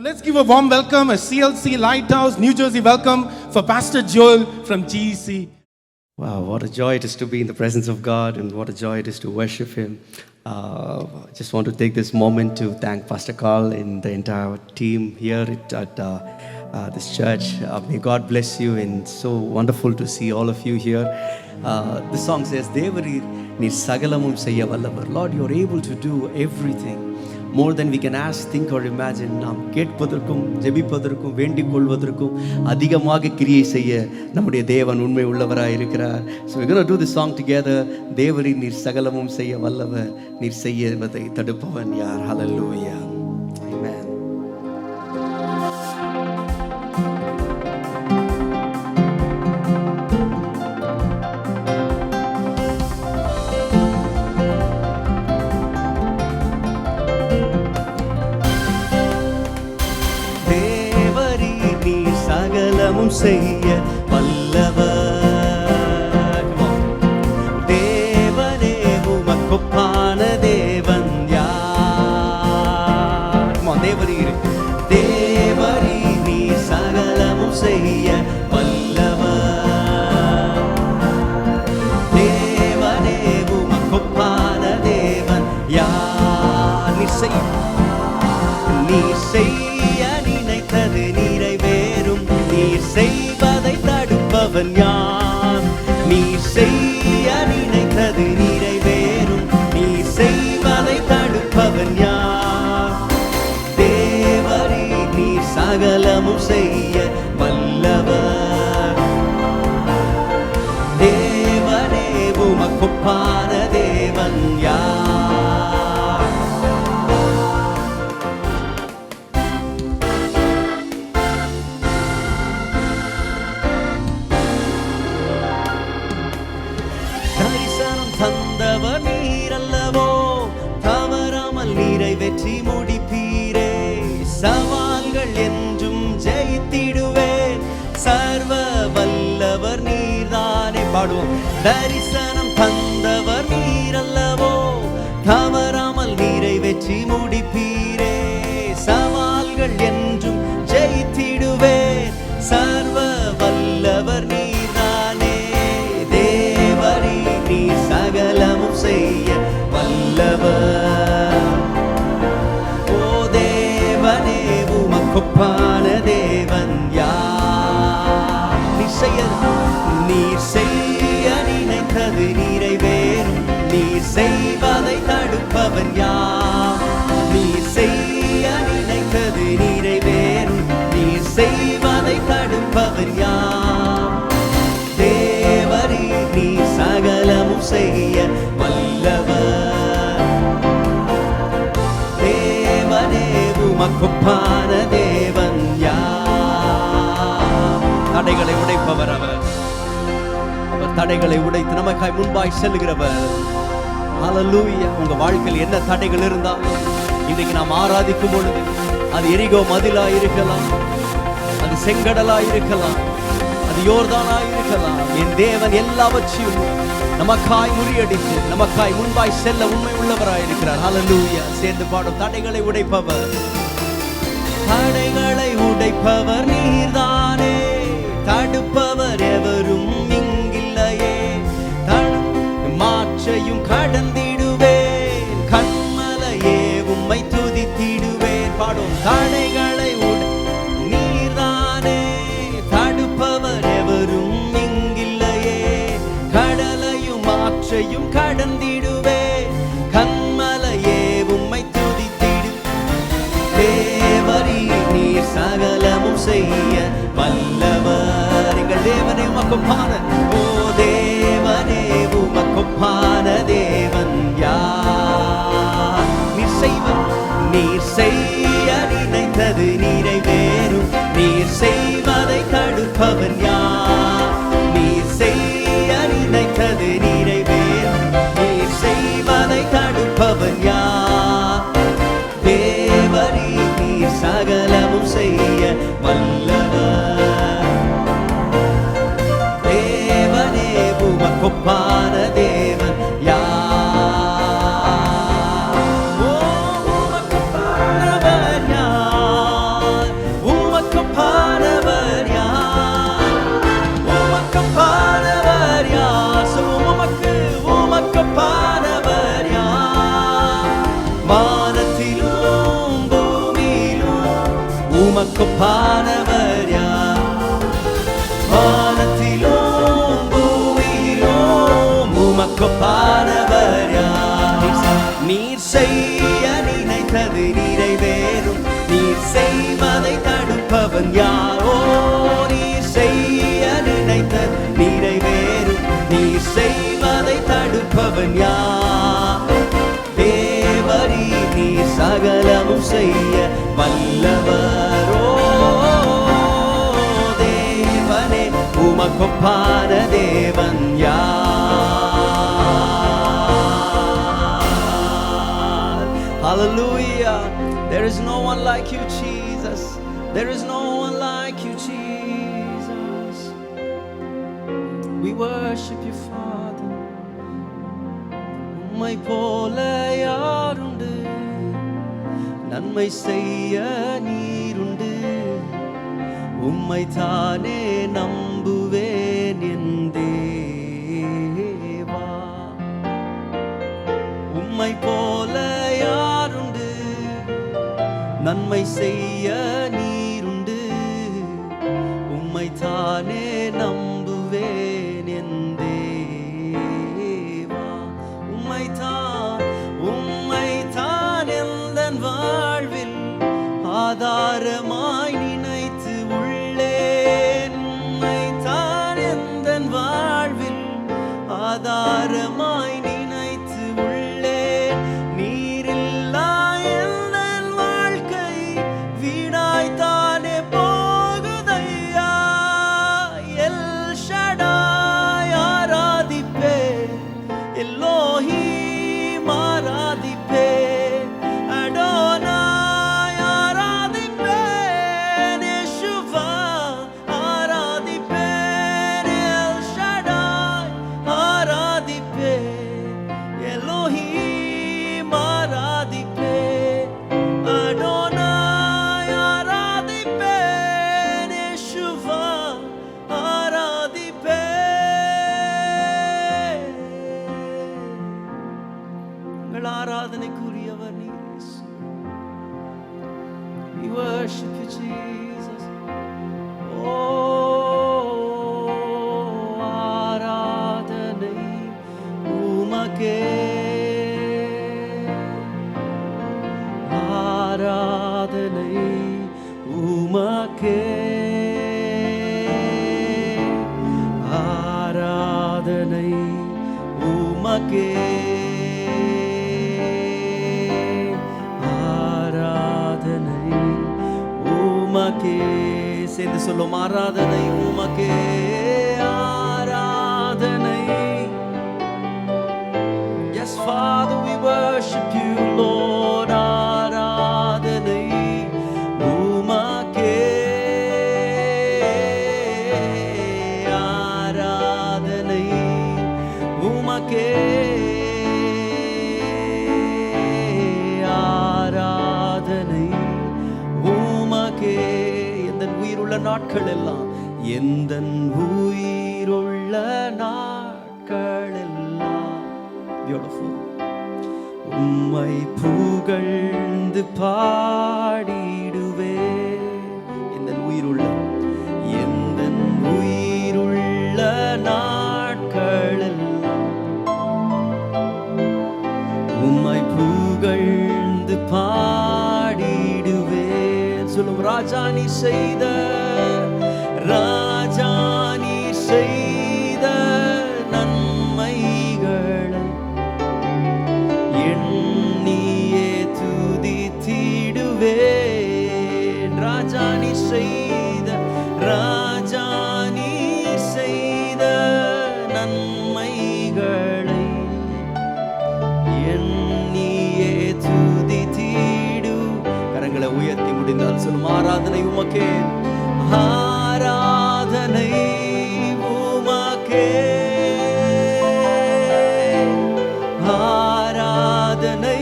Let's give a warm welcome, a CLC Lighthouse, New Jersey welcome for Pastor Joel from GEC. Wow, what a joy it is to be in the presence of God, and what a joy it is to worship Him. I just want to take this moment to thank Pastor Carl and the entire team here at this church. May God bless you, and so wonderful to see all of you here. The song says, Devarir ni sagalamum seyya vallavar. Lord, you are able to do everything. More than we can ask, think or imagine. நாம் கேட்பதற்கும் ஜெபிப்பதற்கும் வேண்டிக் கொள்வதற்கும் அதிகமாக கிரியை செய்ய நம்முடைய தேவன் உண்மை உள்ளவராய் இருக்கிறார். So we're going to do this song together. தேவரீர் நீர் சகலமும் செய்ய வல்லவர், நீர் செய்வதை தடுப்பவன் யார்? Hallelujah. Amen. செய்ய வல்லவர் தேவனே, உமக்கொப்பான தேவன் யார்? தேவரீர் தேவரீர் நீ சகலமும் செய்ய வல்லவர் தேவனே, உமக்கொப்பான தேவன் யார்? நீ செய்ய நினைத்தது நிறைவேறும், நீர் செய்வதை தடுப்பவன் யார்? நீ செய்ய நினைத்தது நிறைவேறும், நீ செய்வதை தடுப்பவன் யார்? தேவரே நீ சகலமும் செய்ய வல்லவர் தேவனே, உமக்கொப்பான தேவன் யார்? தந்தவர் நீரல்லவோ, தவறாமல் நிறைவேற்றி முடிப்பீரே. சவால்கள் என்றும் ஜெயித்திடுவேன், சர்வ வல்லவர் நீர்தானே. பாடுவோம். தரிசனம் தந்தவர் நீரல்லவோ, தவறாமல் நிறைவேற்றி முடிப்பீரே. சவால்கள் என்றும் ஜெயித்திடுவேன், சர்வ வல்லவர் நீர்தானே. தேவரே நீ சகலமும் செய்ய வல்லவர் ஓ தேவனே, உமக்கொப்பான தேவன் யார்? நீர் செய்ய நினைத்தது நிறைவேறும், நீர் செய்வதை தடுப்பவன் யார்? நீர் செய்ய நினைத்தது நிறைவேறும், நீர் செய்வதை தடுப்பவன் யார்? தேவரே நீ சகலமும் செய்ய வல்லவர் தேவனே, உமக்கொப்பான தேவன் யார்? தடைகளை உடைப்பவர் அவர். தடைகளை உடைத்து நமக்காய் முன்பாய் செல்லுகிறவர். ஹல்லேலூயா. உங்க வாழ்க்கையில் என்ன தடைகள் இருந்தாலும் இன்றைக்கு நாம் ஆராதிக்கும் பொழுது, அது எரிகோ மதிலா இருக்கலாம், அது செங்கடலா இருக்கலாம், அது யோர்தானா இருக்கலாம், என் தேவன் எல்லாவற்றையும் நமக்காய் முறியடித்து நமக்காய் முன்பாய் செல்ல உண்மை உள்ளவராய் இருக்கிறார். ஹல்லேலூயா. சேர்ந்து பாடும். தடைகளை உடைப்பவர், தடைகளை உடைப்பவர் நீர்தானே, தடுப்பவர் எவரும் இங்கில்லையே. மாற்றையும் கடந்திடுவேன், கண்மலையே உம்மை துதித்திடுவேன். பாடும். தடைகளை நீர்தானே, தடுப்பவர் எவரும் இங்கில்லையே. கடலையும் மாற்றையும் கடந்திடுவேன், கண்மலையே உம்மை துதித்திடு. தேவரே நீர் சகலமும் செய்ய வல்லவர். எங்கள் தேவனே உமக்கொப்பான ஓ தேவனே, உமக்கொப்பான தேவன் யார்? நீர் செய்ய நினைத்தது நிறைவேறும், நீர் செய்வதை தடுப்பவன் யார்? நீர் செய்ய நினைத்தது நிறைவேறும், நீர் செய்வதை தடுப்பவன் யார்? தேவரே நீர் சகலமும் செய்ய வல்லவர் தேவனே, உமக்கொப்பான தேவன் யார்? ஓ உமக்கொப்பான உமக்கொப்பானவர் யார்? வானத்திலும் பூமியிலும் உமக்கொப்பானவர் யார்? நீர் செய்ய நினைத்தது நிறைவேறும், நீர் செய்வதை தடுப்பவன் யாரோ? நீர் செய்ய நினைத்தது நிறைவேறும், நீர் செய்வதை தடுப்பவன் யார்? தேவரீ நீர் சகலமும் செய்ய வல்லவரோ? தேவனே உமக்கொப்பான தேவன் யார்? Hallelujah. There is no one like you, Jesus. There is no one like you, Jesus. We worship you, Father. உம்மை போல யாருண்டு? நன்மை செய்ய நீருண்டு. உம்மை தானே நம்புவேன் என் தேவா. உம்மை போல யாருண்டு? நன்மை செய்ய நீருண்டு. உம்மை தானே நம்புவேன் என் தேவா. உம்மைத்தான் எந்தன் வாழ்வில் ஆதாரமாய் நினைத்து உள்ளேன். உம்மைத்தான் எந்தன் வாழ்வில் ஆதாரமாய் நினைத்து உள்ளேன். நீரில்லா எந்தன் வாழ்க்கை வீணாய்த்தானே போகுதையா. எல் ஷடாய் ஆராதிப்பேன், எல்லோஹீம் ஆராதிப்பேன், அடோனாய் ஆராதிப்பேன், யெஷுவா ஆராதிப்பேன், எல் ஷடாய் ஆராதிப்பேன், எல்லோஹீம் ஆராதிப்பேன், அடோனாய் ஆராதிப்பேன், யெஷுவா ஆராதிப்பேன். உங்கள் ஆராதனைக்குரியவர் நீர் இயேசு. We worship you, Jesus. ஆராதனை உமக்கே, ஆராதனை உமக்கே, ஆராதனை உமக்கே, ஆராதனை உமக்கே. சேர்ந்து சொல்லும் ஆராதனை உமக்கே, ஆராதனை. Yes, Father, we worship you, Lord. ஆராதனை உமக்கே, ஆராதனை உமக்கே, ஆராதனை உமக்கே. எந்தன் உயிருள்ள நாட்கள் எல்லாம், எந்தன் உயிருள்ள நாட்கள் எல்லாம், பியூட்டிஃபுல், உம்மை புகழ்ந்து பாடிடுவே. எந்தன் உயிருள்ள, எந்தன் உயிருள்ள நாட்கள் எல்லாம் உம்மை புகழ்ந்து பாடிடுவே. சொல்லும் ராஜா நீ செய்த, ராஜா நீ செய்த நன்மைகளை எண்ணியே துதித்திடுவேன். ராஜா நீ செய்த, ராஜா நீ செய்த நன்மைகளை எண்ணியே துதித்திடு. கரங்களை உயர்த்தி முடிந்தால் சொல்லும் ஆராதனை உமக்கே, ஆராதனை உமக்கே, ஆராதனை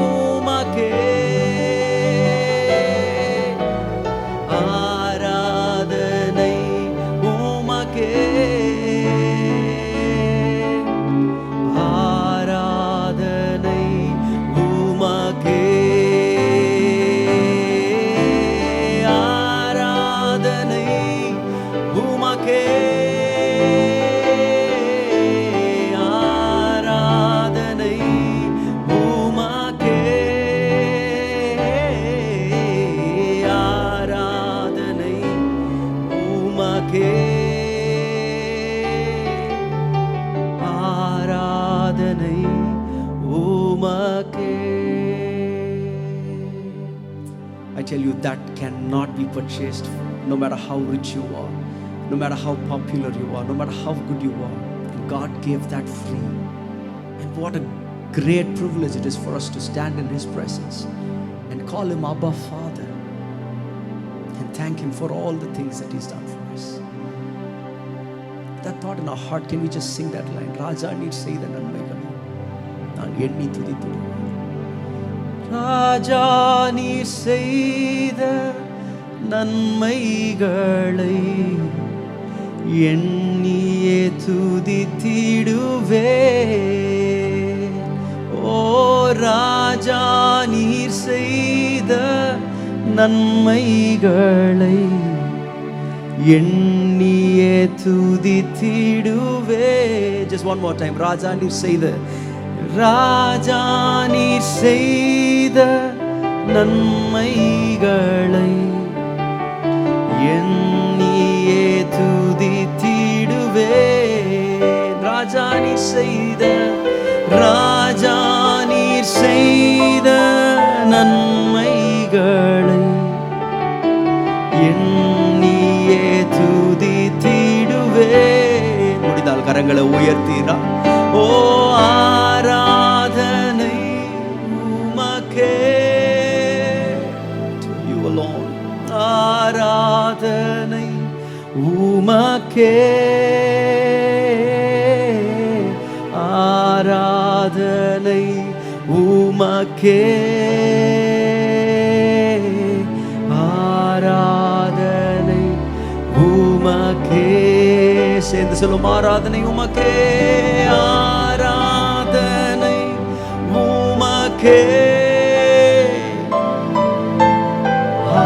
உமக்கே, ஆராதனை உமக்கே, ஆராதனை உமக்கே, உமக்கே. I tell you, that cannot be purchased. No matter how rich you are, no matter how popular you are, no matter how good you are, God gave that free. And what a great privilege it is for us to stand in His presence and call Him Abba Father and thank Him for all the things that He's done for us. That thought in our heart, can we just sing that line? Raja need say the nanmaigal naan enni thudithuduven. ராஜா நீர் செய்த நன்மைகளை எண்ணியே துதித்திடுவே. ஓ ராஜா நீர் செய்த நன்மைகளை எண்ணியே துதித்திடுவே. Just one more time. ராஜா நீர் செய்த, ராஜா நீர் செய்த நன்மைகளை எண்ணியே துதித்திடுவே. ராஜா நீர் செய்த, ராஜா நீர் செய்த நன்மைகளை எண்ணியே துதித்திடுவே. முடிந்தால் கரங்களை உயர்த்தீரா. ஓ ஆராதனை உமக்கே, to you alone. ஆராதனை உமக்கே, ஆராதனை உமக்கே, ஆராதனை உமக்கே. சேர்ந்து சொல்லும், ஆராதனை உமக்கே, ஆராதனை உமக்கே,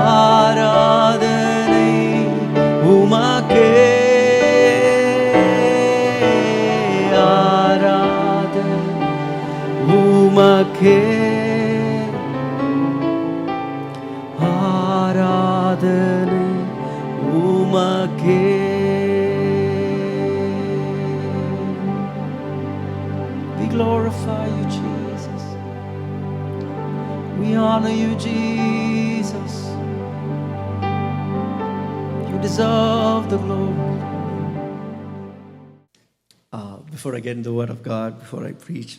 ஆராதனை உமக்கே, ஆராதனை உமக்கே, ஆராதனை உமக்கே. We glorify you, Jesus. We honor you, Jesus. You deserve the glory. Before I get into the Word of God, before I preach,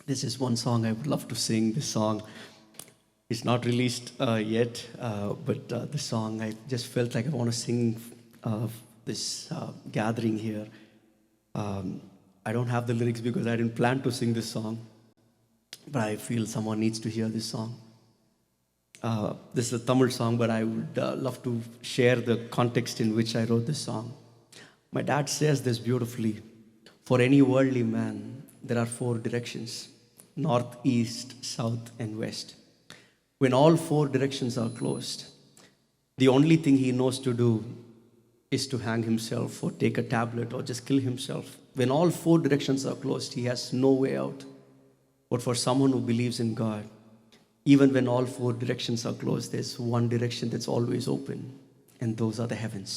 this is one song I would love to sing. This song is not released yet, but this song I just felt like I want to sing this gathering here. I don't have the lyrics because I didn't plan to sing this song, but I feel someone needs to hear this song. This is a Tamil song, but I would love to share the context in which I wrote this song. My dad says this beautifully. For any worldly man, there are 4 directions: north, east, south, and west. When all 4 directions are closed, the only thing he knows to do is to hang himself or take a tablet or just kill himself. When all 4 directions are closed, he has no way out. But for someone who believes in God, even when all 4 directions are closed, there's one direction that's always open, and those are the heavens.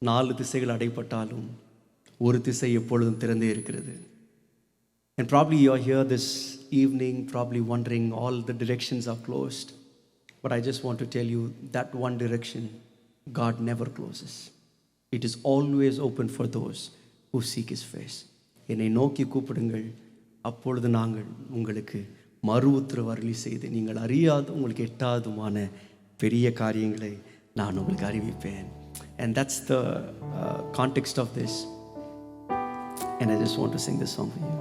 4 திசைகள் அடைபட்டாலும் ஒரு திசை எப்பொழுதும் திறந்தே இருக்கிறது. And probably you're here this evening, probably wondering all the directions are closed. But I just want to tell you that one direction, God never closes. It is always open for those who seek His face. என்னை நோக்கி கூப்பிடுங்கள், அப்பொழுது நாங்கள் உங்களுக்கு மறு உத்தரவு அருளி செய்து நீங்கள் அறியாத உங்களுக்கு எட்டாதுமான பெரிய காரியங்களை நான் உங்களுக்கு அறிவிப்பேன். And that's the context of this. And I just want to sing this song for you.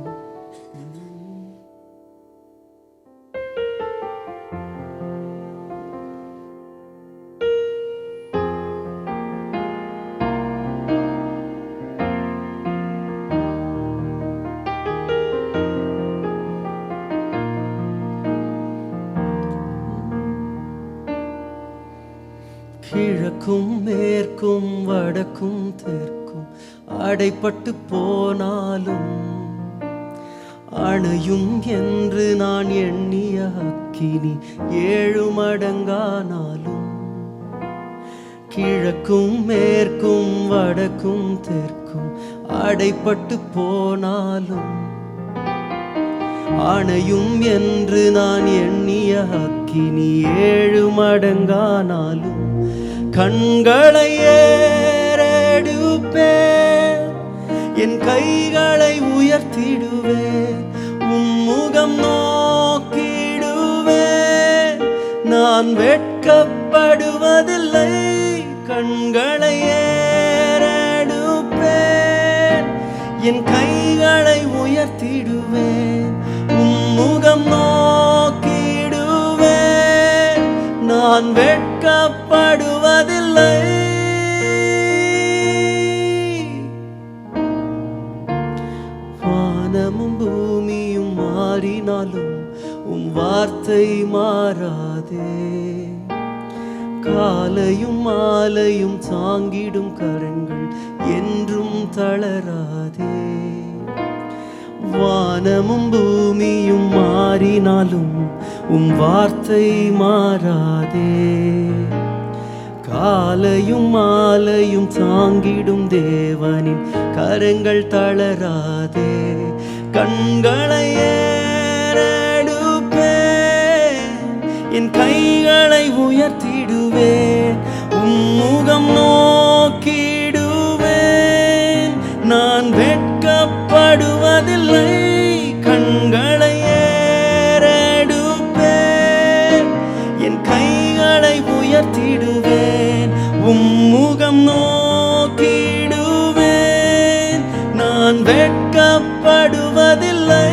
கிழக்கும் மேற்கும் வடக்கும் தெற்கும் அடைப்பட்டு போனாலும் அணையும் என்று நான் எண்ணிய அக்கினி 7 மடங்கானாலும் கிழக்கும் மேற்கும் வடக்கும் தெற்கும் அடைப்பட்டு போனாலும் அணையும் என்று நான் எண்ணிய அக்கினி 7 மடங்கானாலும் கண்களை ஏறெடுப்பேன், என் கைகளை உயர்த்திடுவேன், உம்முகம் நோக்கிடுவேன். நான் வெட்கப்படுவதில்லை, கண்களை ஏறெடுப்பேன், என் கைகளை உயர்த்திடுவேன், உம்முகம் நோக்கிடுவேன். நான் வெட்கப்படுவதில்லை. வானமும் பூமியும் மாறினாலும் உம் வார்த்தை மாறாதே, காலையும் மாலையும் தாங்கிடும் கரங்கள் என்றும் தளராதே. வானமும் பூமியும் மாறினாலும் உம் வார்த்தை மாறாதே, காலையும் மாலையும் தாங்கிடும் தேவனின் கரங்கள் தளராதே. கண்களை ஏறெடுப்பேன், என் கைகளை உயர்த்திடுவேன், உம்முகம் நோக்கிடுவேன். நான் வெட்கப்படுவதில்லை, கண்களை ஏறெடுப்பேன், என் கைகளை உயர்த்திடுவேன், உம்முகம் நோக்கிடுவேன். நான் வெட்கப்படுவதில்லை.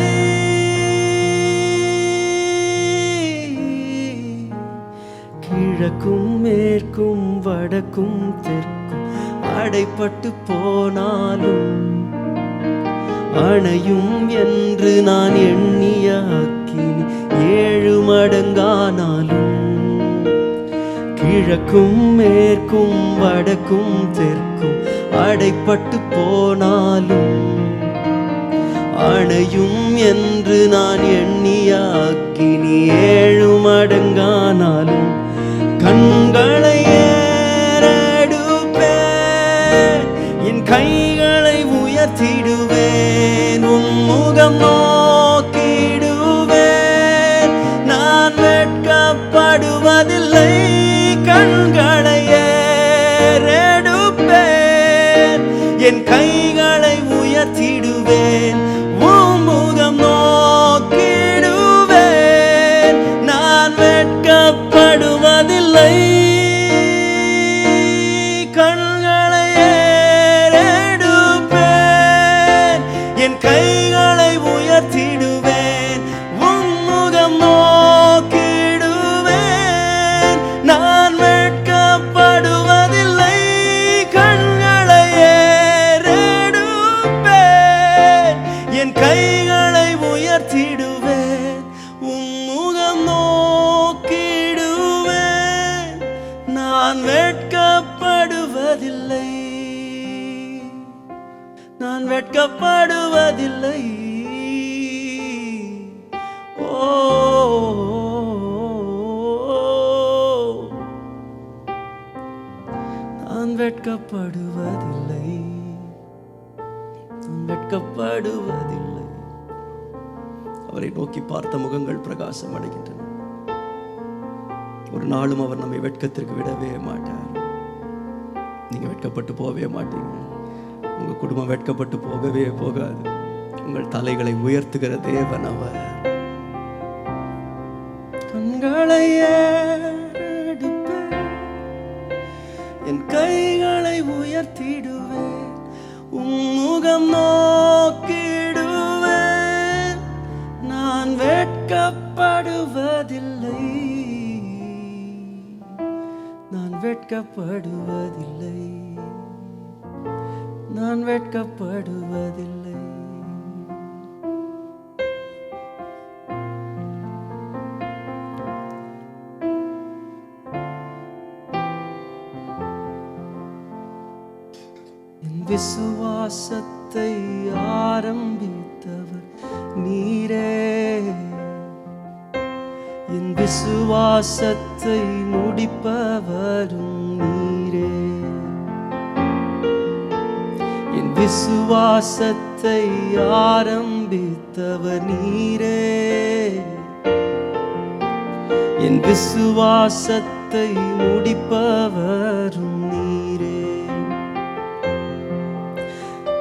கிழக்கும் மேற்கும் வடக்கும் தெற்கும் அடைப்பட்டு போனாலும் அணையும் என்று நான் எண்ணிய அக்கினி 7 மடங்கானாலும் கிழக்கும் மேற்கும் வடக்கும் தெற்கும் அடைப்பட்டு போனாலும் அணையும் என்று நான் எண்ணிய அக்கினி 7 மடங்கானாலும் கண்களை ஏறெடுப்பேன், என் கைகளை உயர்த்திடுவேன், உம்முகம் நோக்கிடுவேன். நான் வெட்கப்படுவதில்லை, கண்களை ஏறெடுப்பேன், என் கைகளை உயர்த்திடுவேன், உம்முகம் நோக்கிடுவேன். நான் வெட்கப்படுவதில்லை, கண்களை ஏறெடுப்பேன், என் கைகளை உயர்த்திடுவேன், உம்முகம் நோக்கிடுவேன். நான் வெட்கப்படுவதில்லை, கண்களை ஏறெடுப்பேன், என் கைகளை உயர்த்திடுவேன், உம்முகம் நோக்கிடுவேன். நான் வெட்கப்படுவதில்லை, நான் வெட்கப்படுவதில்லை. ஓ, நான் வெட்கப்படுவதில்லை, நான் வெட்கப்படுவதில்லை. அவரை நோக்கி பார்த்த முகங்கள் பிரகாசம் அடைகின்றன. ஒரு நாளும் அவர் நம்மை வெட்கத்திற்கு விடவே மாட்டார். நீங்க வெட்கப்பட்டு போகவே மாட்டீங்க, உங்க குடும்பம் வெட்கப்பட்டு போகவே போகாது. உங்கள் தலைகளை உயர்த்துகிற தேவன் அவர். கண்களை ஏறெடுப்பேன், என் கைகளை உயர்த்திடுவேன், உம்முகம் நோக்கிடுவேன். நான் வெட்கப்படுவதில்லை, நான் வெட்கப்படுவதில்லை, நான் வெட்கப்படுவதில்லை. என் விசுவாசத்தை ஆரம்பித்தவர் நீரே, என் விசுவாசத்தை முடிப்பவரும் நீரே. என் விசுவாசத்தை ஆரம்பித்த காத்தவர் நீரே, என் விசுவாசத்தை முடிப்பவரும் நீரே.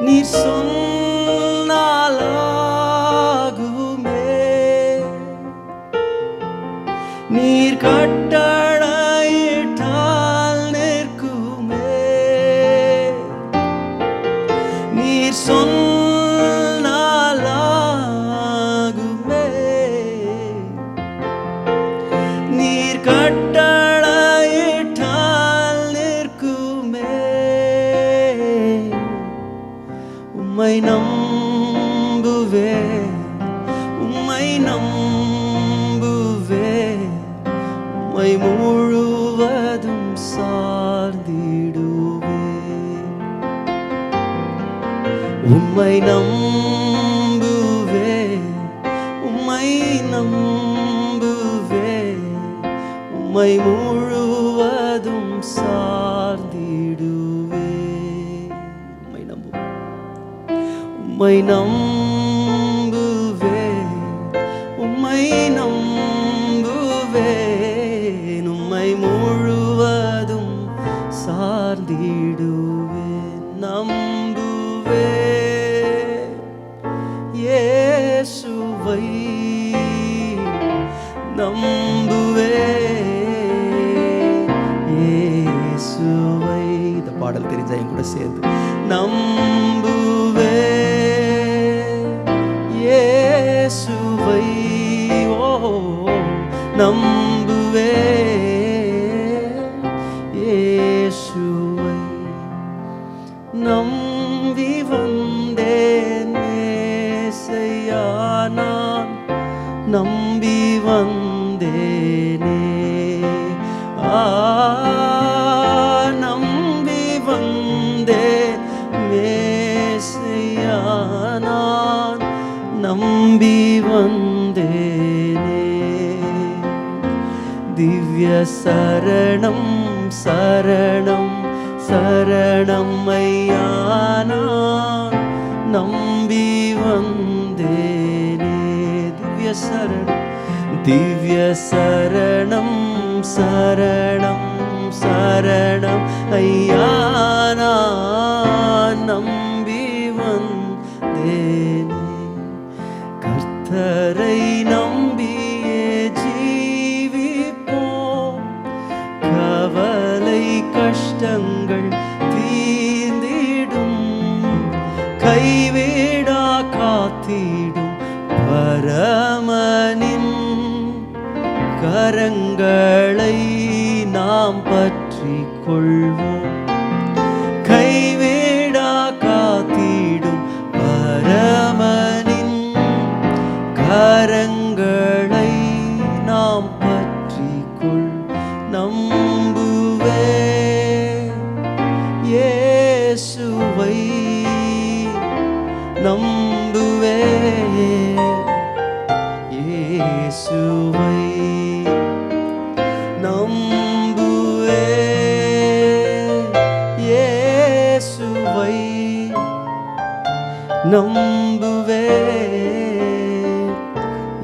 நீர் சொன்னாலாகுமே, நீர் கட்டளையிட்டால் நிற்குமே. நீர் சொன்னாலாகுமே, நீர் கட்டளையிட்டால் நிற்குமே. உம்மை நம்புவே, உம்மை நம்புவே, உம்மை முழுவதும் சார்ந்திடுவே. உம்மை நம்புவே, உம்மை நம்புவே, உம்மை முழுவதும் சார்ந்திடுவே. உம்மை நம்புவே, உம்மை நம்புவே, உம்மை நம்புவே, உம்மை முழுவதும் சார்ந்திடுவே. நம்புவே இயேசுவை, நம்புவே இயேசுவை. இந்த பாடல் தெரிஞ்சா என் கூட சேர்ந்து நம்புவே இயேசுவை. ஓ நம்புவே இயேசுவை. நம்பி வந்தேன் மேசையா, நான் நம்பி வந்தேனே. நம்பி வந்தேன் மேசையா, நான் நம்பி வந்தேனே. திவ்ய சரணம் சரணம் சரணம் ஐயா, நான் நம்பி வந்தேனே. திவ்ய சரணம் திவ்ய சரணம் சரணம் சரணம் ஐயா, நான் நம்பி வந்தேனே. கர்த்தரை நம்பியே ஜீவிப்போம், கவலை கஷ்டங்கள் தீர்ந்திடும், கைவிடா காத்திடும் பரமனின் கரங்களை நாம் பற்றிக் கொள்வோம். கைவிடா காத்திடும் பரமனின் கரங்களை நாம் பற்றிக் கொள். நம்புவே இயேசுவை, நம்புவே இயேசுவை. நம்புவே இயேசுவை, நம்புவே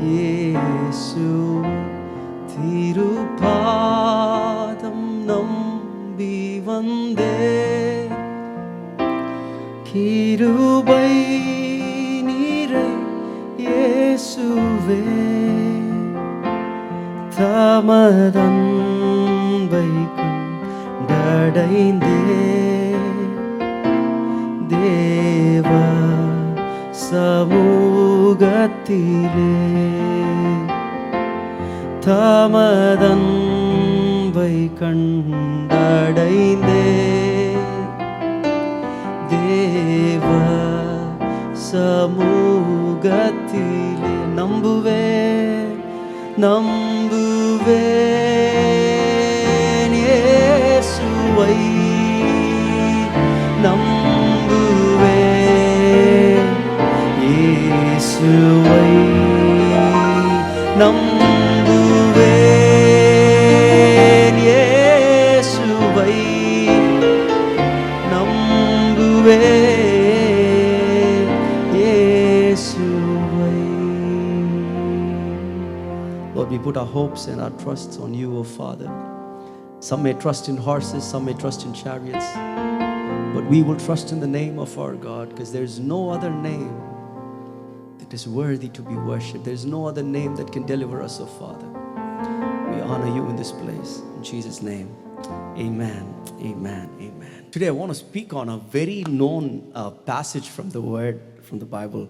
இயேசுவை. திருப்பாதம் நம்பி வந்தே, கிருபை நீரை இயேசுவே. தமதன்பை கண்டடைந்தே, தேவ சமூகத்திலே. தமதன்பை கண்டடைந்தே, தேவ சமூகத்திலே. நம்புவே நம்புவே இயேசுவை, நம்புவே இயேசுவை. நம்புவே இயேசுவை, நம்புவே இயேசுவை. Lord, we put our hopes and our trusts on you, O Father. Some may trust in horses, some may trust in chariots, but we will trust in the name of our God, because there is no other name that is worthy to be worshipped. There is no other name that can deliver us, O Father. We honor you in this place. In Jesus' name, amen, amen, amen. Today I want to speak on a very known passage from the Word, from the Bible.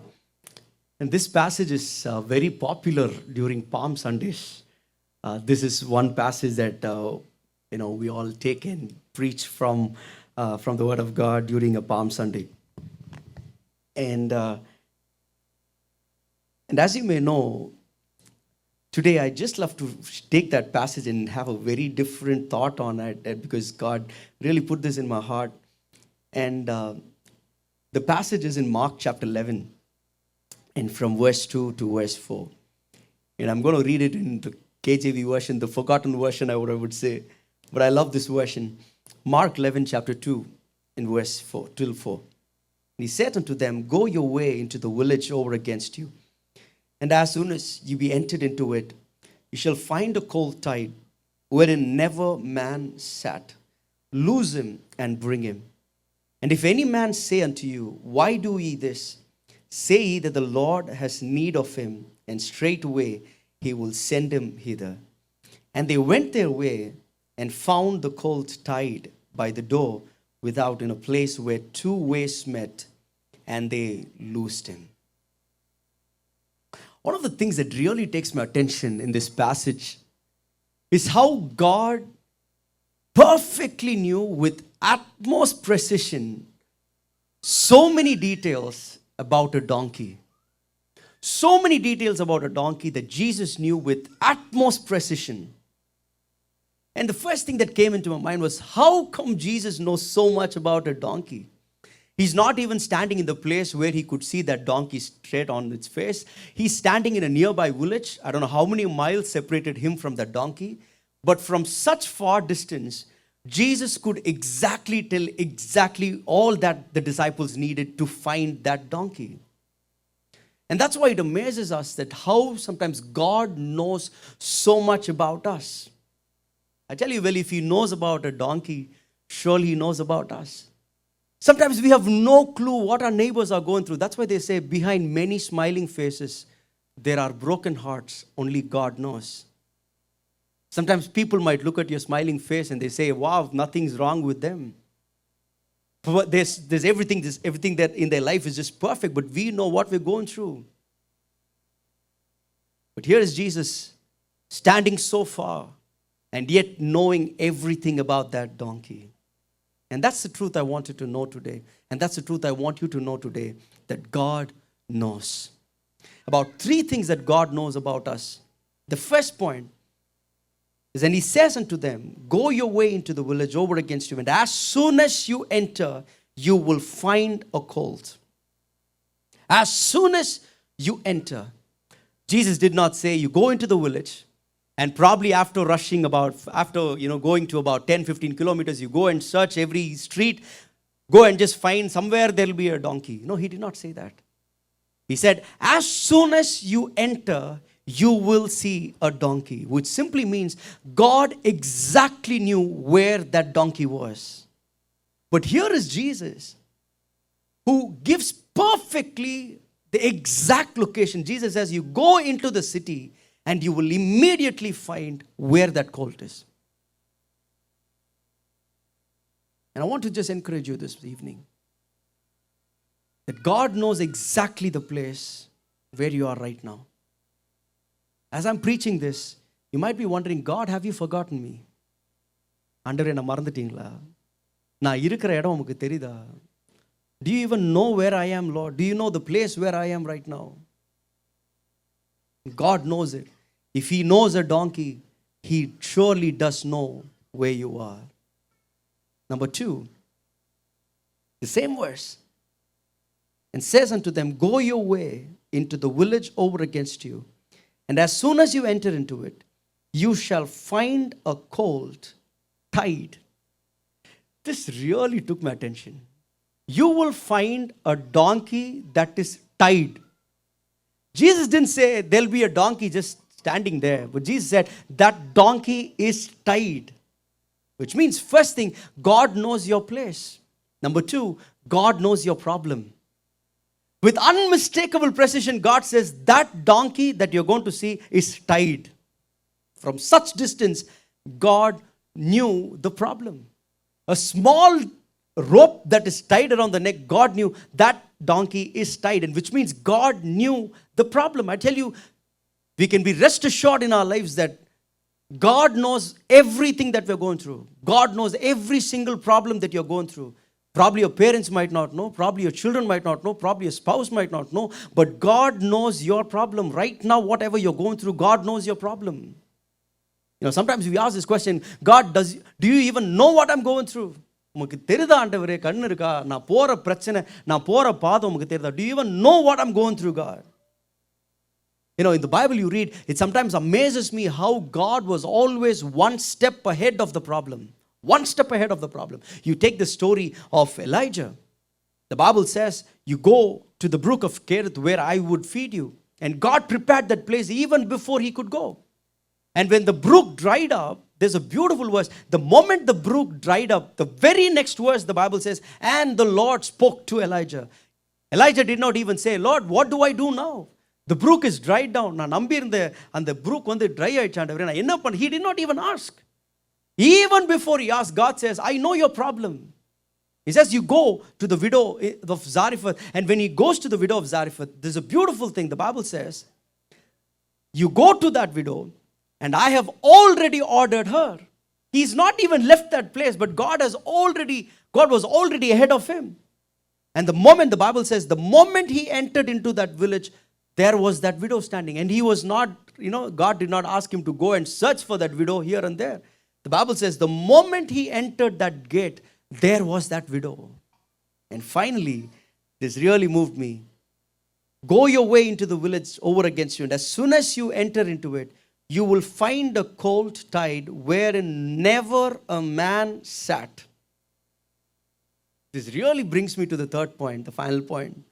And this passage is very popular during Palm Sundays. This is one passage that we all take and preach from the Word of God during a Palm Sunday. And as you may know, today I just love to take that passage and have a very different thought on it, because God really put this in my heart. And the passage is in Mark chapter 11, and from verse 2 to verse 4. And I'm going to read it in the KJV version, the forgotten version, I would say. But I love this version. Mark 11, chapter 2, in verse 4 till 4. And he said unto them, Go your way into the village over against you. And as soon as you be entered into it, you shall find a colt tied, wherein never man sat. Loose him and bring him. And if any man say unto you, Why do ye this? Say ye that the Lord has need of him, and straightway he will send him hither. And they went their way, and found the colt tied by the door without, in a place where two ways met, and they loosed him. One of the things that really takes my attention in this passage is how God perfectly knew with utmost precision so many details about a donkey. So many details about a donkey that Jesus knew with utmost precision. And the first thing that came into my mind was, how come Jesus knows so much about a donkey? He's not even standing in the place where he could see that donkey straight on its face. He's standing in a nearby village. I don't know how many miles separated him from that donkey. But from such far distance, Jesus could exactly tell exactly all that the disciples needed to find that donkey. And that's why it amazes us that how sometimes God knows so much about us. I tell you, well, if he knows about a donkey, surely he knows about us. Sometimes we have no clue what our neighbors are going through. That's why they say, behind many smiling faces, there are broken hearts. Only God knows. Sometimes people might look at your smiling face and they say, wow, nothing's wrong with them. But there's everything that in their life is just perfect, but we know what we're going through. But here is Jesus standing so far and yet knowing everything about that donkey. And that's the truth I wanted to know today. And that's the truth I want you to know today, that God knows. About three things that God knows about us. The first point is, and he says unto them, Go your way into the village over against you, and as soon as you enter, you will find a colt. As soon as you enter. Jesus did not say, you go into the village, and probably after going to about 10-15 kilometers, you go and search every street, go and just find somewhere there'll be a donkey. No, he did not say that. He said, as soon as you enter, you will see a donkey, which simply means God exactly knew where that donkey was. But here is Jesus, who gives perfectly the exact location. Jesus says, you go into the city and you will immediately find where that colt is. And I want to just encourage you this evening, that God knows exactly the place where you are right now. As I'm preaching this, you might be wondering, God, have you forgotten me? ஆண்டவரே என்ன மறந்துட்டீங்களா? நான் இருக்கிற இடம் உங்களுக்கு தெரியுதா? Do you even know where I am, Lord? Do you know the place where I am right now? God knows it. If he knows a donkey, he surely does know where you are. Number 2, the same verse. And says unto them, Go your way into the village over against you. And as soon as you enter into it, you shall find a colt tied. This really took my attention. You will find a donkey that is tied. Jesus didn't say there'll be a donkey just standing there. But Jesus said, that donkey is tied. Which means, first thing, God knows your place. Number two, God knows your problem. With unmistakable precision, God says, that donkey that you're going to see is tied. From such distance, God knew the problem. A small rope that is tied around the neck, God knew that donkey is tied, and which means God knew the problem. I tell you, we can be rest assured in our lives that God knows everything that we're going through. God knows every single problem that you're going through. Probably your parents might not know, probably your children might not know, probably your spouse might not know, but God knows your problem. Right now, whatever you're going through, God knows your problem. Sometimes we ask this question, God, do you even know what I'm going through? Do you even know what I'm going through, God? In the Bible you read, it sometimes amazes me how God was always one step ahead of the problem. One step ahead of the problem. You take the story of Elijah. The Bible says, you go to the brook of Kerith where I would feed you. And God prepared that place even before he could go. And when the brook dried up, there's a beautiful verse. The moment the brook dried up, the very next verse, the Bible says, and the Lord spoke to Elijah. Elijah did not even say, Lord, what do I do now? The brook is dried down. And the brook dry ஆயிடுச்சு. He did not even ask. Even before he asked, God says, I know your problem. He says, you go to the widow of Zarephath. And when he goes to the widow of Zarephath, there's a beautiful thing. The Bible says, you go to that widow, and I have already ordered her. He's not even left that place, but God was already ahead of him. And the Bible says, the moment he entered into that village, there was that widow standing. And he was not, God did not ask him to go and search for that widow here and there. The Bible says, the moment he entered that gate, there was that widow. And finally, this really moved me. Go your way into the village over against you, and as soon as you enter into it, you will find a colt tied wherein never a man sat. This really brings me to the third point, the final point.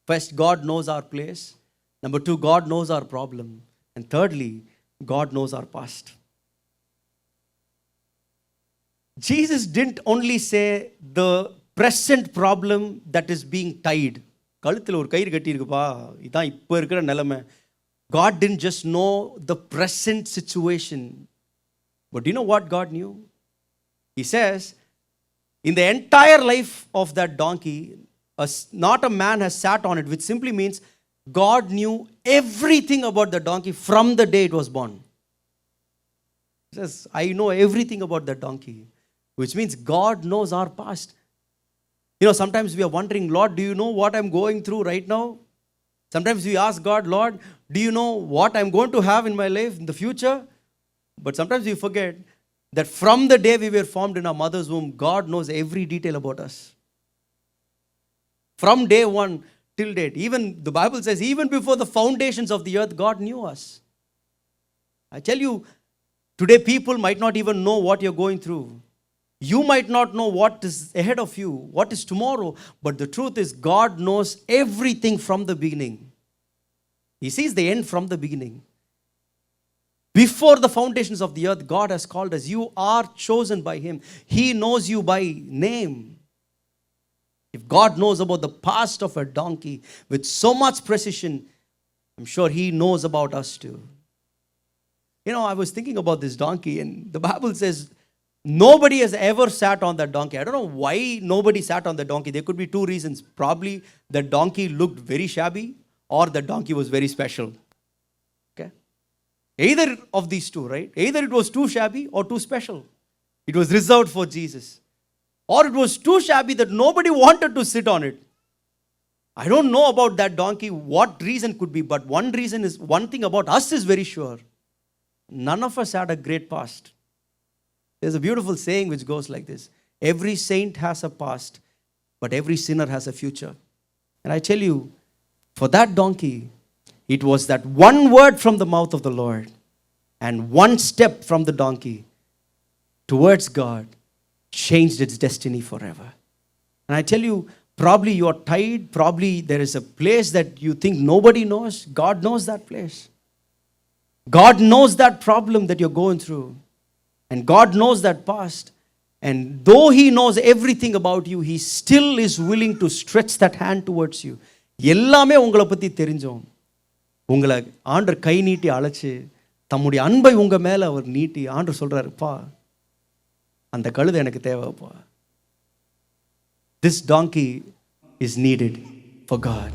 First, God knows our place. Number two, God knows our problem. And thirdly, God knows our past. Jesus didn't only say the present problem that is being tied. கழுத்தில் ஒரு கயிறு கட்டி இருக்குப்பா, இதான் இப்போ இருக்கிற நிலைமை. God didn't just know the present situation. But do you know what God knew? He says, in the entire life of that donkey, not a man has sat on it, which simply means God knew everything about the donkey from the day it was born. He says, I know everything about that donkey, which means God knows our past. Sometimes we are wondering, Lord, do you know what I'm going through right now? Sometimes we ask God, Lord, do you know what I'm going to have in my life in the future? But sometimes we forget that from the day we were formed in our mother's womb, God knows every detail about us. From day one till date. Even the Bible says, even before the foundations of the earth, God knew us. I tell you, today people might not even know what you're going through. You might not know what is ahead of you, what is tomorrow, but the truth is God knows everything from the beginning. He sees the end from the beginning. Before the foundations of the earth, God has called us. You are chosen by Him. He knows you by name. If God knows about the past of a donkey with so much precision, I'm sure He knows about us too. I was thinking about this donkey, and the Bible says, nobody has ever sat on that donkey. I don't know why nobody sat on the donkey. There could be two reasons. Probably the donkey looked very shabby, or the donkey was very special. Okay? Either of these two, right? Either it was too shabby or too special. It was reserved for Jesus. Or it was too shabby that nobody wanted to sit on it. I don't know about that donkey, what reason could be, but one thing about us is very sure. None of us had a great past. There's a beautiful saying which goes like this: every saint has a past, but every sinner has a future. And I tell you, for that donkey, it was that one word from the mouth of the Lord and one step from the donkey towards God changed its destiny forever. And I tell you, probably you are tied, probably there is a place that you think nobody knows. God knows that place. God knows that problem that you're going through. And God knows that past. And though He knows everything about you, He still is willing to stretch that hand towards you. எல்லாமே உங்களை பற்றி தெரிஞ்சோம். உங்களை ஆண்டவர் கை நீட்டி அழைச்சி தம்முடைய அன்பை உங்கள் மேலே அவர் நீட்டி ஆண்டவர் சொல்கிறாருப்பா, அந்த கழுதை எனக்கு தேவைப்பா. This donkey is needed for God.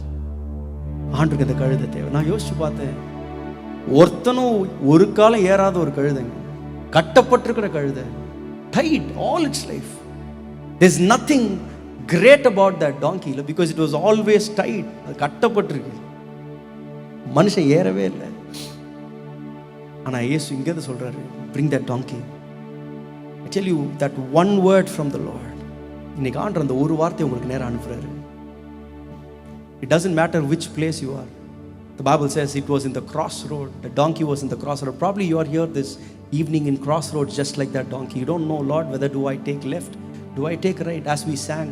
ஆண்டருக்கு அந்த கழுதை தேவை. நான் யோசிச்சு பார்த்தேன், ஒருத்தனும் ஒரு காலம் ஏறாத ஒரு கழுதைங்க, கட்டப்பட்டிருக்கிற கழுதை, tied all its life. There's nothing great about that donkey because it was always tied. அது கட்டப்பட்டிருக்கு, மனுஷன் ஏறவே இல்லை. ஆனால் இயேசு இங்கே சொல்றாரு, bring that donkey. I tell you that one word from the Lord. இன்னைக்கு ஆண்டவர் அந்த ஒரு வார்த்தை உங்களுக்கு நேரம் அனுப்புறாரு. It doesn't matter which place you are. The Bible says it was in the crossroad. The donkey was in the crossroad. Probably you are here this evening in crossroads just like that donkey. You don't know, Lord, whether do I take left? Do I take right? As we sang,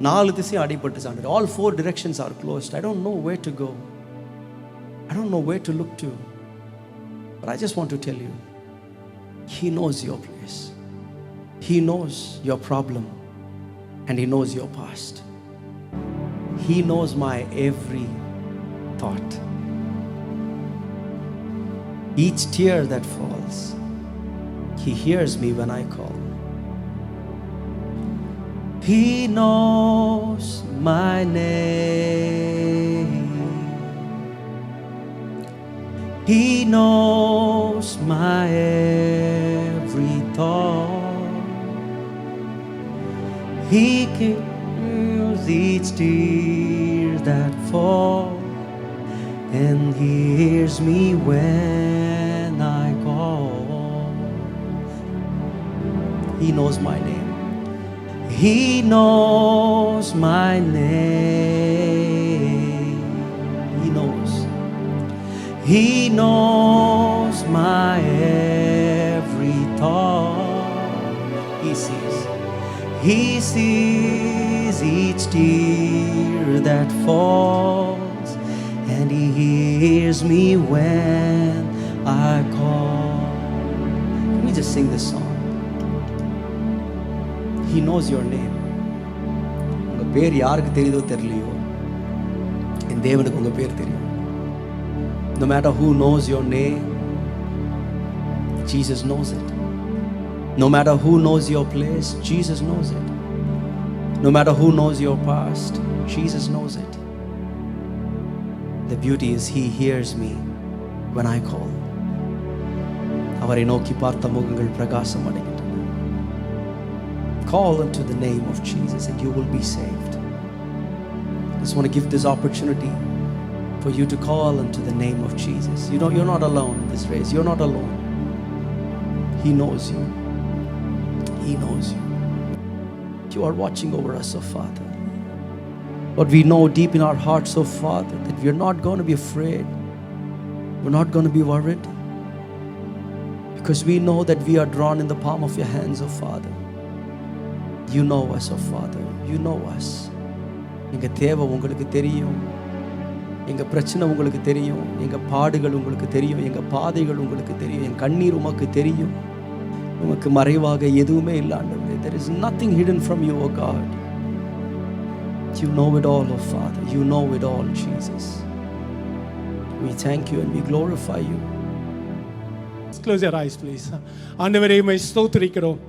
நாலு திசையும் அடிபட்டு Santner. All four directions are closed. I don't know where to go. I don't know where to look to. But I just want to tell you, He knows your place. He knows your problem. And He knows your past. He knows my every thought. Each tear that falls, He hears me when I call. He knows my name. He knows my every thought. He hears each tear that falls, and He hears me when I call. He knows my name. He knows my name. He knows. He knows my every thought. He sees. He sees each tear that falls, and He hears me when I call. Can we just sing this song? He knows your name. உங்க பேர் யாருக்கு தெரியுதோ தெரியலையோ, என் தேவனுக்கு உங்க பேர் தெரியும். No matter who knows your name, Jesus knows it. No matter who knows your place, Jesus knows it. No matter who knows your past, Jesus knows it. The beauty is He hears me when I call. அவரை நோக்கி பார்த்த முகங்கள் பிரகாசம் அடைகின்றன. Call unto the name of Jesus and you will be saved. I just want to give this opportunity for you to call unto the name of Jesus. You know, you're not alone in this race. You're not alone. He knows you. He knows you. You are watching over us, oh Father. Lord, we know deep in our hearts, oh Father, that we're not going to be afraid. We're not going to be worried. Because we know that we are drawn in the palm of your hands, oh Father. You know us, oh Father. You know us. எங்க தேவை உங்களுக்கு தெரியும். எங்க பிரச்சனை உங்களுக்கு தெரியும். எங்க பாடுகள் உங்களுக்கு தெரியும். எங்க பாதைகள் உங்களுக்கு தெரியும். என் கண்ணீர் உமக்கு தெரியும். உமக்கு மறைவாக எதுவுமே இல்லை ஆண்டவரே. There is nothing hidden from you, oh God. You know it all, oh Father. You know it all, Jesus. We thank you and we glorify you. Close your eyes, please. ஆண்டவரே உம்மை ஸ்தோத்திரிக்கிறோம்.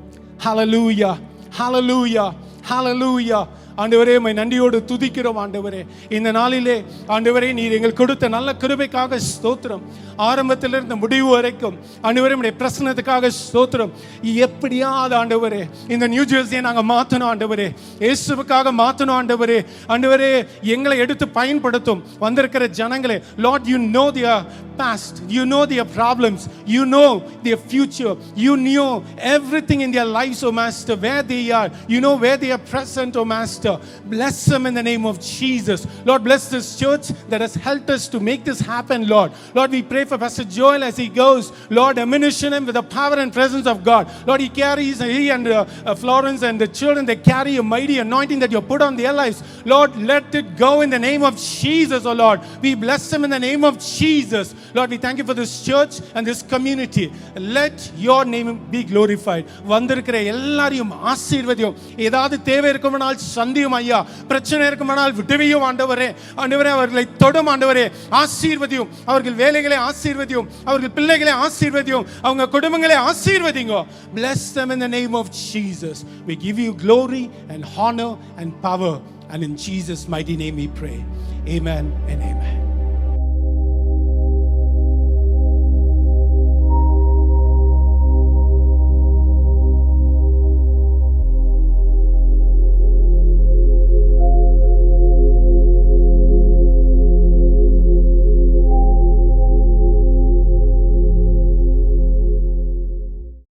Hallelujah. Hallelujah. Hallelujah. ஆண்டவரே உம்மை நன்றியோடு துதிக்கிறோம் ஆண்டவரே. இந்த நாளிலே ஆண்டவரே நீர் எங்களுக்கு கொடுத்த நல்ல கிருபைக்காக ஸ்தோத்திரம். ஆரம்பத்திலிருந்து முடிவு வரைக்கும் ஆண்டவரே உம்முடைய பிரசன்னத்துக்காக ஸ்தோத்திரம். எப்படியாவது ஆண்டவரே இந்த நியூ ஜெர்சியை நாங்கள் மாற்றணும் ஆண்டவரே. இயேசுவுக்காக மாற்றணும் ஆண்டவரே. ஆண்டவரே எங்களை எடுத்து பயன்படுத்தும் வந்திருக்கிற ஜனங்களே. Lord, you know their past, you know their problems, you know their future, you know everything in their lives, oh Master, where they are, you know where they are present, oh Master. pastor. Bless him in the name of Jesus. Lord, bless this church that has helped us to make this happen, Lord. Lord, we pray for Pastor Joel as he goes. Lord, ammunition him with the power and presence of God. Lord, he and Florence and the children, they carry a mighty anointing that you put on their lives. Lord, let it go in the name of Jesus, oh Lord. We bless them in the name of Jesus. Lord, we thank you for this church and this community. Let your name be glorified. வந்திருக்கிற எல்லாரையும் ஆசீர்வதியும். ஏதாவது தேவை இருக்குமானால் சந்தியும் ஐயா. பிரச்சனை இருக்குமானால் விடுவியும் ஆண்டவரே. ஆண்டவரே, அவர்களை தொடும் ஆண்டவரே. ஆசீர்வதியும். அவர்கள் வேலைகளை ஆசீர்வதியும். அவர்கள் பிள்ளைகளை ஆசீர்வதியும். அவங்க குடும்பங்களை ஆசீர்வதிங்க. Bless them in the name of Jesus. We give you glory and honor and power. And in Jesus' mighty name we pray. Amen and amen.